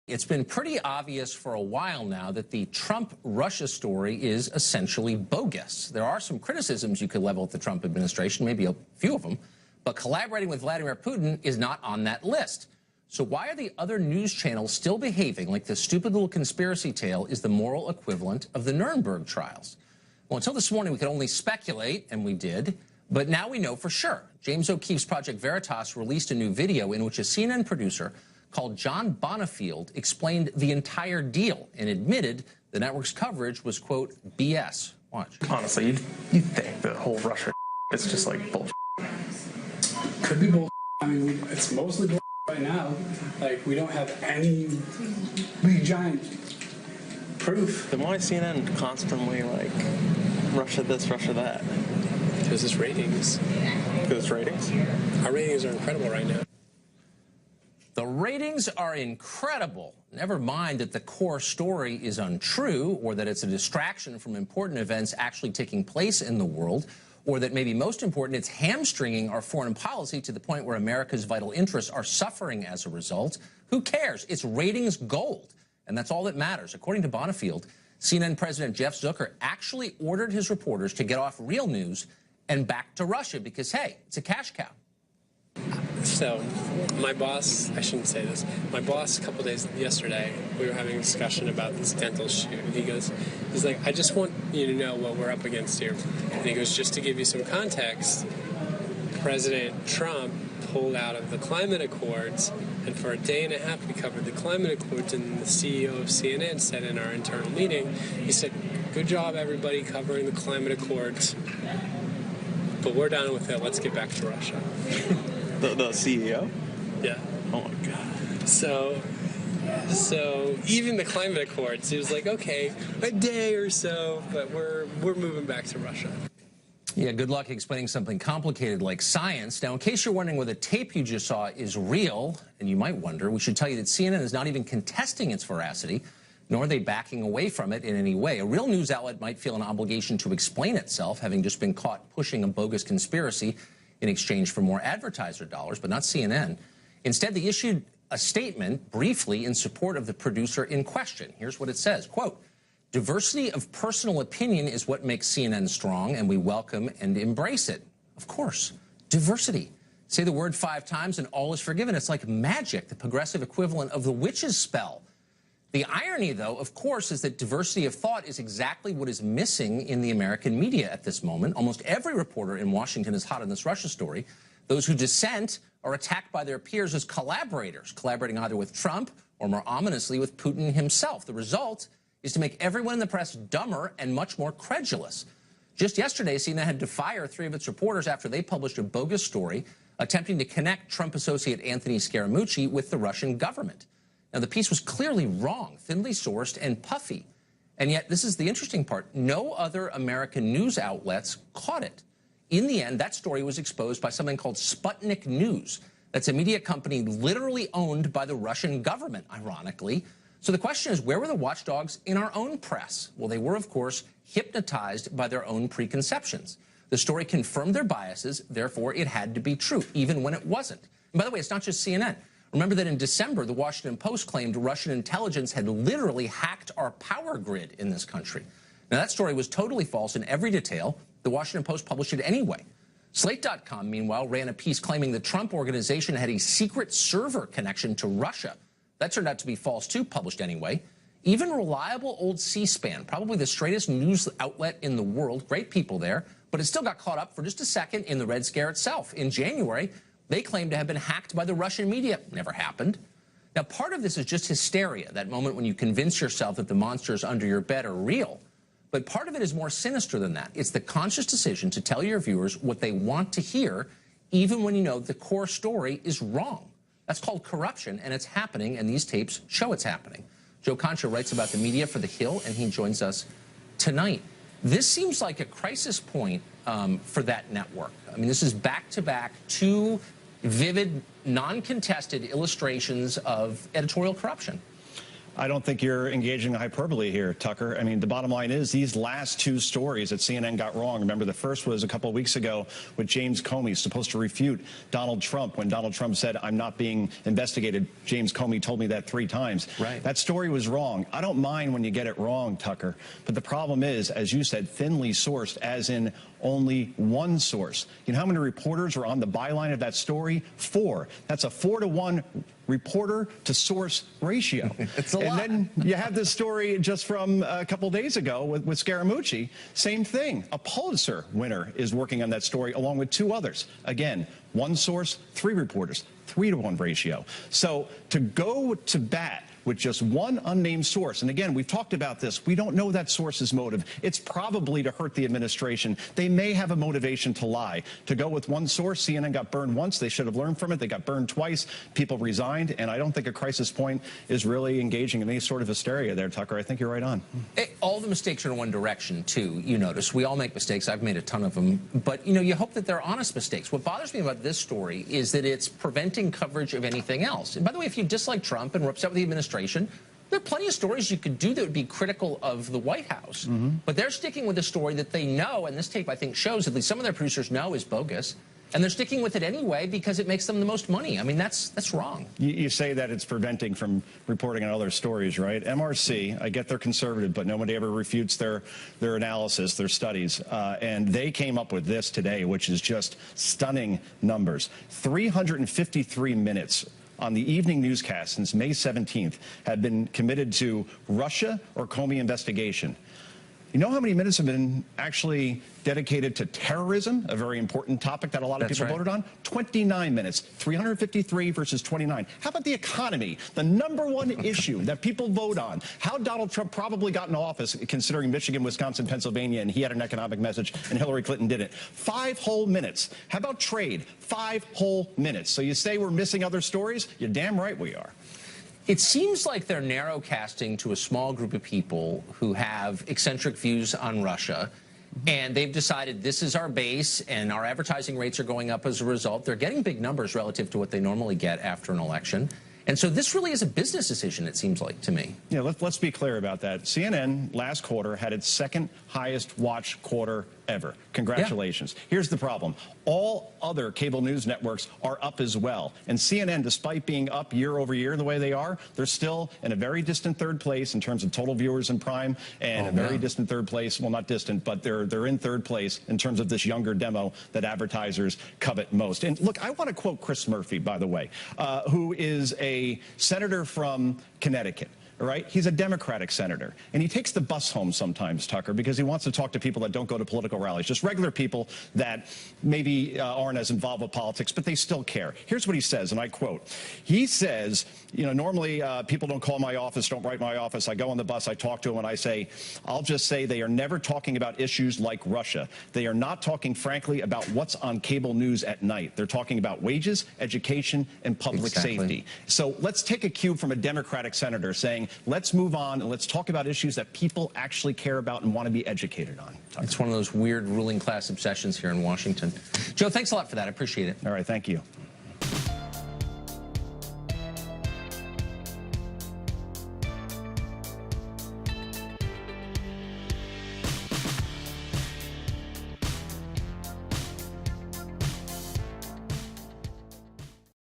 It's been pretty obvious for a while now that the Trump-Russia story is essentially bogus. There are some criticisms you could level at the Trump administration, maybe a few of them, but collaborating with Vladimir Putin is not on that list. So why are the other news channels still behaving like this stupid little conspiracy tale is the moral equivalent of the Nuremberg trials? Well, until this morning, we could only speculate, and we did, but now we know for sure. James O'Keefe's Project Veritas released a new video in which a CNN producer called John Bonifield explained the entire deal and admitted the network's coverage was, quote, BS. Watch. Honestly, you think the whole Russia is just like bullshit. Could be bullshit. I mean, it's mostly bullshit right now. Like, we don't have any big giant proof. Then why is CNN constantly like Russia this, Russia that? Because it's ratings. Because it's ratings? Our ratings are incredible right now. The ratings are incredible. Never mind that the core story is untrue, or that it's a distraction from important events actually taking place in the world, or that maybe most important, it's hamstringing our foreign policy to the point where America's vital interests are suffering as a result. Who cares? It's ratings gold, and that's all that matters. According to Bonifield, CNN President Jeff Zucker actually ordered his reporters to get off real news and back to Russia because, hey, it's a cash cow. So, my boss, I shouldn't say this, my boss a couple days yesterday, we were having a discussion about this dental shoot. He's like, I just want you to know what we're up against here. And he goes, just to give you some context, President Trump pulled out of the climate accords, and for a day and a half we covered the climate accords, and the CEO of CNN said in our internal meeting, he said, good job everybody covering the climate accords, but we're done with it, let's get back to Russia. The CEO? Yeah. Oh my God. So even the climate accords, he was like, okay, a day or so, but we're moving back to Russia. Yeah, good luck explaining something complicated like science. Now, in case you're wondering whether the tape you just saw is real, and you might wonder, we should tell you that CNN is not even contesting its veracity, nor are they backing away from it in any way. A real news outlet might feel an obligation to explain itself, having just been caught pushing a bogus conspiracy in exchange for more advertiser dollars, but not CNN. Instead, they issued a statement briefly in support of the producer in question. Here's what it says, quote, diversity of personal opinion is what makes CNN strong, and we welcome and embrace it. Of course, diversity. Say the word 5 times and all is forgiven. It's like magic, the progressive equivalent of the witch's spell. The irony, though, of course, is that diversity of thought is exactly what is missing in the American media at this moment. Almost every reporter in Washington is hot on this Russia story. Those who dissent are attacked by their peers as collaborators, collaborating either with Trump or, more ominously, with Putin himself. The result is to make everyone in the press dumber and much more credulous. Just yesterday, CNN had to fire 3 of its reporters after they published a bogus story attempting to connect Trump associate Anthony Scaramucci with the Russian government. Now, the piece was clearly wrong, thinly sourced, and puffy. And yet, this is the interesting part, no other American news outlets caught it. In the end, that story was exposed by something called Sputnik News. That's a media company literally owned by the Russian government, ironically. So the question is, where were the watchdogs in our own press? Well, they were, of course, hypnotized by their own preconceptions. The story confirmed their biases, therefore it had to be true, even when it wasn't. And by the way, it's not just CNN. Remember that in December, the Washington Post claimed Russian intelligence had literally hacked our power grid in this country. Now, that story was totally false in every detail. The Washington Post published it anyway. Slate.com, meanwhile, ran a piece claiming the Trump organization had a secret server connection to Russia. That turned out to be false, too, published anyway. Even reliable old C-SPAN, probably the straightest news outlet in the world, great people there, but it still got caught up for just a second in the Red Scare itself. In January, they claimed to have been hacked by the Russian media. Never happened. Now, part of this is just hysteria, that moment when you convince yourself that the monsters under your bed are real. But part of it is more sinister than that. It's the conscious decision to tell your viewers what they want to hear, even when you know the core story is wrong. That's called corruption, and it's happening, and these tapes show it's happening. Joe Concha writes about the media for The Hill, and he joins us tonight. This seems like a crisis point for that network. I mean, this is back-to-back 2 vivid, non-contested illustrations of editorial corruption. I don't think you're engaging in hyperbole here, Tucker. I mean, the bottom line is these last two stories that CNN got wrong. Remember, the first was a couple of weeks ago with James Comey, supposed to refute Donald Trump when Donald Trump said, "I'm not being investigated." James Comey told me that 3 times. Right. That story was wrong. I don't mind when you get it wrong, Tucker. But the problem is, as you said, thinly sourced, as in only one source. You know how many reporters were on the byline of that story? 4. That's a 4-to-1 reporter to source ratio. It's a lot. And then you have this story just from a couple days ago with Scaramucci. Same thing. A Pulitzer winner is working on that story along with 2 others. Again, 1 source, 3 reporters, 3-to-1 ratio. So to go to bat with just one unnamed source, and again, we've talked about this, we don't know that source's motive. It's probably to hurt the administration. They may have a motivation to lie. To go with one source, CNN got burned once. They should have learned from it. They got burned twice. People resigned, and I don't think a crisis point is really engaging in any sort of hysteria there, Tucker. I think you're right on. All the mistakes are in one direction, too, you notice. We all make mistakes. I've made a ton of them. But, you know, you hope that they're honest mistakes. What bothers me about this story is that it's preventing coverage of anything else. And by the way, if you dislike Trump and were upset with the administration, there are plenty of stories you could do that would be critical of the White House. But they're sticking with a story that they know, and this tape, I think, shows, at least some of their producers know, is bogus. And they're sticking with it anyway because it makes them the most money. I mean, that's wrong. You say that it's preventing from reporting on other stories, right? MRC, I get they're conservative, but nobody ever refutes their analysis, their studies. And they came up with this today, which is just stunning numbers. 353 minutes on the evening newscast since May 17th have been committed to Russia or Comey investigation. You know how many minutes have been actually dedicated to terrorism, a very important topic that a lot of people voted on? 29 minutes, 353 versus 29. How about the economy, the #1 issue that people vote on? How Donald Trump probably got into office, considering Michigan, Wisconsin, Pennsylvania, and he had an economic message, and Hillary Clinton didn't. 5 whole minutes. How about trade? 5 whole minutes. So you say we're missing other stories? You're damn right we are. It seems like they're narrowcasting to a small group of people who have eccentric views on Russia, and they've decided this is our base, and our advertising rates are going up as a result. They're getting big numbers relative to what they normally get after an election. And so this really is a business decision, it seems like, to me. Yeah, let's be clear about that. CNN last quarter had its 2nd highest watch quarter ever. Congratulations. Yeah. Here's the problem. All other cable news networks are up as well. And CNN, despite being up year over year the way they are, they're still in a very distant 3rd place in terms of total viewers in prime, and a very distant 3rd place, well, not distant, but they're in 3rd place in terms of this younger demo that advertisers covet most. And look, I want to quote Chris Murphy, by the way, who is a senator from Connecticut. All right? He's a Democratic senator, and he takes the bus home sometimes, Tucker, because he wants to talk to people that don't go to political rallies, just regular people that maybe aren't as involved with politics, but they still care. Here's what he says, and I quote. He says, you know, normally people don't call my office, don't write my office. I go on the bus, I talk to them, and I say, I'll just say they are never talking about issues like Russia. They are not talking, frankly, about what's on cable news at night. They're talking about wages, education, and public safety. So let's take a cue from a Democratic senator saying, let's move on and let's talk about issues that people actually care about and want to be educated on. It's one of those weird ruling class obsessions here in Washington. Joe, thanks a lot for that. I appreciate it. All right, thank you.